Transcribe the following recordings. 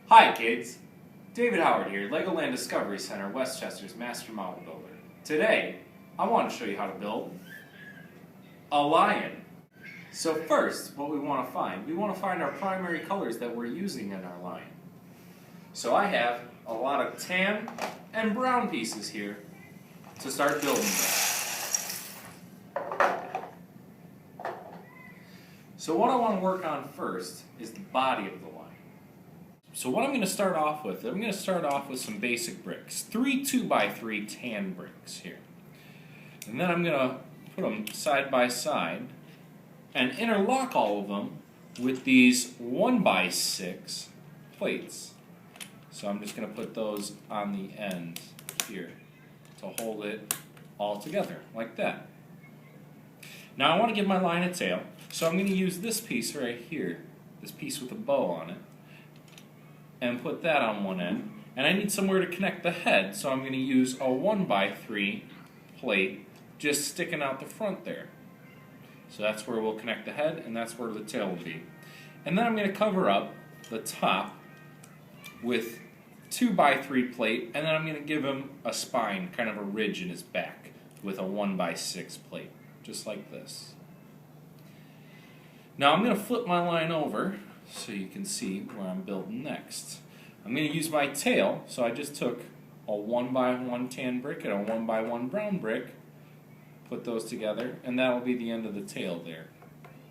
Hi kids! David Howard here, Legoland Discovery Center, Westchester's Master Model Builder. Today, I want to show you how to build a lion. So first, what we want to find our primary colors that we're using in our lion. So I have a lot of tan and brown pieces here to start building with. So what I want to work on first is the body of the lion. So what I'm going to start off with, some basic bricks. 3 2x3 tan bricks here. And then I'm going to put them side by side and interlock all of them with these 1x6 plates. So I'm just going to put those on the end here to hold it all together, like that. Now I want to give my lion a tail, so I'm going to use this piece right here, this piece with a bow on it, and put that on one end. And I need somewhere to connect the head, so I'm going to use a 1x3 plate just sticking out the front there. So that's where we'll connect the head, and that's where the tail will be. And then I'm going to cover up the top with 2x3 plate, and then I'm going to give him a spine, kind of a ridge in his back, with a 1x6 plate, just like this. Now I'm going to flip my line over so you can see where I'm building next. I'm going to use my tail, so I just took a 1x1 tan brick and a 1x1 brown brick, put those together, and that'll be the end of the tail there,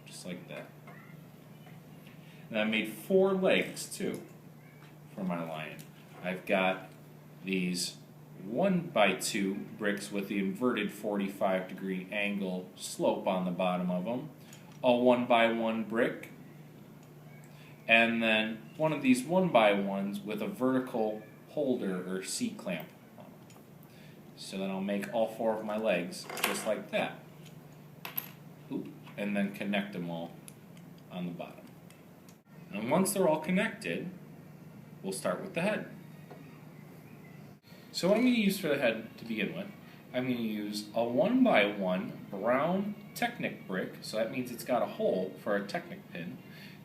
just like that. And I made 4 legs too for my lion. I've got these 1x2 bricks with the inverted 45-degree angle slope on the bottom of them, a 1x1 brick, and then one of these 1x1s with a vertical holder or C-clamp on them. So then I'll make all 4 of my legs just like that. Oop, and then connect them all on the bottom. And once they're all connected, we'll start with the head. So what I'm going to use for the head to begin with, I'm going to use a 1x1 brown Technic brick, so that means it's got a hole for a Technic pin,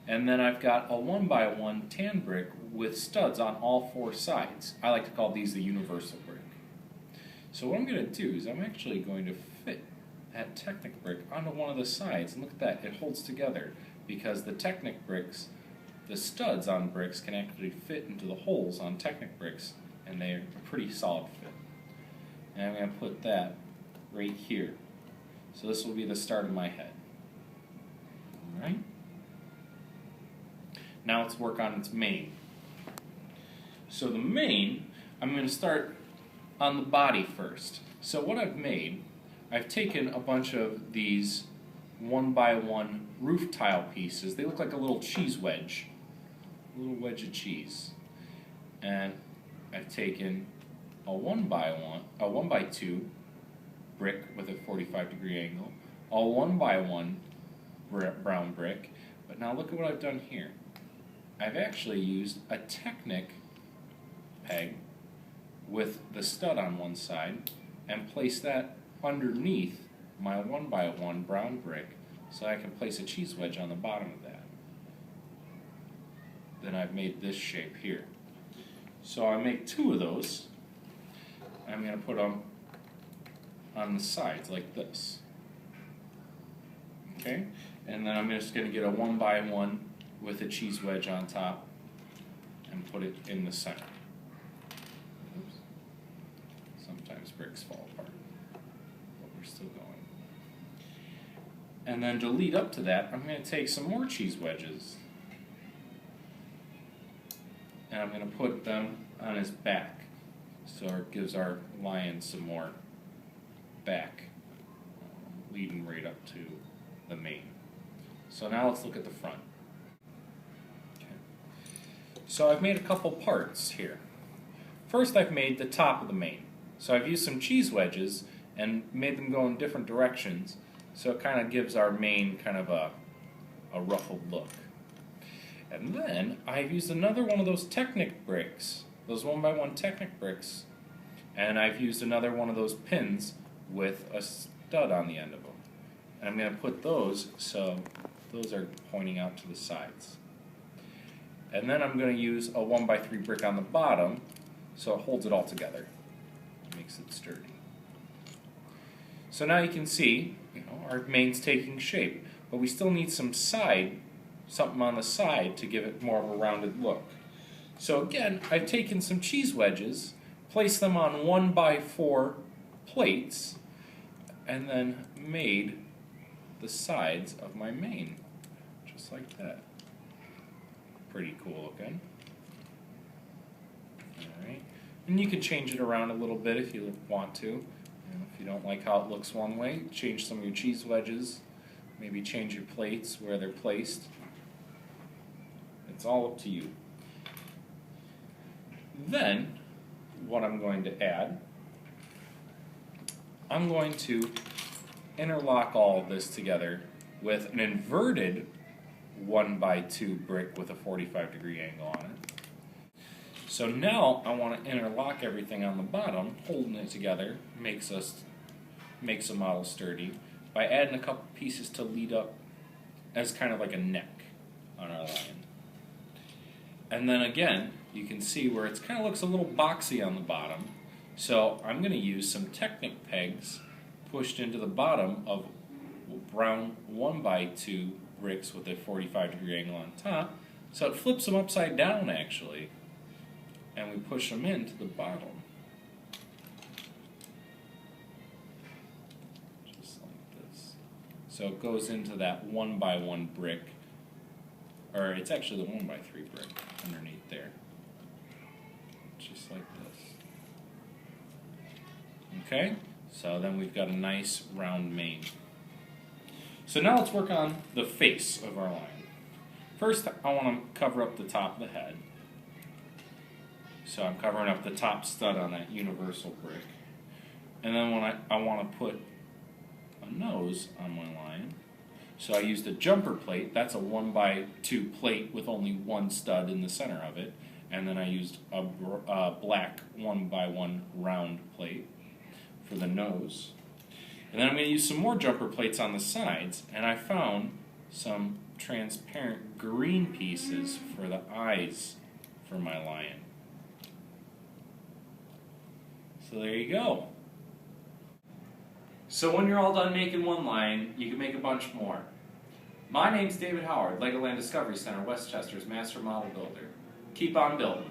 and then I've got a 1x1 tan brick with studs on all 4 sides. I like to call these the universal brick. So what I'm going to do is I'm actually going to fit that Technic brick onto one of the sides, and look at that, it holds together because the Technic bricks, the studs on bricks can actually fit into the holes on Technic bricks, and they're a pretty solid fit. And I'm going to put that right here. So this will be the start of my head. Alright? Now let's work on its mane. So the mane, I'm going to start on the body first. So what I've made, I've taken a bunch of these 1x1 roof tile pieces. They look like a little cheese wedge. A little wedge of cheese. And I've taken a 1x2 brick with a 45-degree angle, a 1x1 brown brick, but now look at what I've done here. I've actually used a Technic peg with the stud on one side and placed that underneath my 1x1 brown brick so I can place a cheese wedge on the bottom of that. Then I've made this shape here. So I make 2 of those. I'm going to put them on the sides like this. Okay? And then I'm just going to get a 1x1 with a cheese wedge on top and put it in the center. Oops. Sometimes bricks fall apart, but we're still going. And then to lead up to that, I'm going to take some more cheese wedges and I'm going to put them on his back, so it gives our lion some more back, leading right up to the mane. So now let's look at the front. Okay. So I've made a couple parts here. First I've made the top of the mane. So I've used some cheese wedges and made them go in different directions, so it kind of gives our mane kind of a ruffled look. And then I've used another one of those Technic bricks, those 1x1 Technic bricks, and I've used another one of those pins with a stud on the end of them. And I'm going to put those so those are pointing out to the sides. And then I'm going to use a 1x3 brick on the bottom so it holds it all together. Makes it sturdy. So now you can see, our main's taking shape, but we still need something on the side to give it more of a rounded look. So again, I've taken some cheese wedges, placed them on 1x4 plates, and then made the sides of my main, just like that. Pretty cool looking. Alright, and you can change it around a little bit if you want to. If you don't like how it looks one way, change some of your cheese wedges, maybe change your plates where they're placed. It's all up to you. Then, what I'm going to add, I'm going to interlock all of this together with an inverted 1x2 brick with a 45-degree angle on it. So now I want to interlock everything on the bottom, holding it together makes a model sturdy by adding a couple pieces to lead up as kind of like a neck on our lion. And then again, you can see where it kind of looks a little boxy on the bottom. So I'm going to use some Technic pegs pushed into the bottom of brown 1x2 bricks with a 45-degree angle on top. So it flips them upside down actually. And we push them into the bottom. Just like this. So it goes into that 1x1 brick, or it's actually the 1x3 brick underneath there. Just like this. Okay, so then we've got a nice round mane. So now let's work on the face of our lion. First, I want to cover up the top of the head. So I'm covering up the top stud on that universal brick. And then when I want to put a nose on my lion, so I used a jumper plate. That's a 1x2 plate with only one stud in the center of it. And then I used a black 1x1 round plate for the nose. And then I'm going to use some more jumper plates on the sides. And I found some transparent green pieces for the eyes for my lion. So there you go. So when you're all done making one lion, you can make a bunch more. My name's David Howard, Legoland Discovery Center, Westchester's Master Model Builder. Keep on building.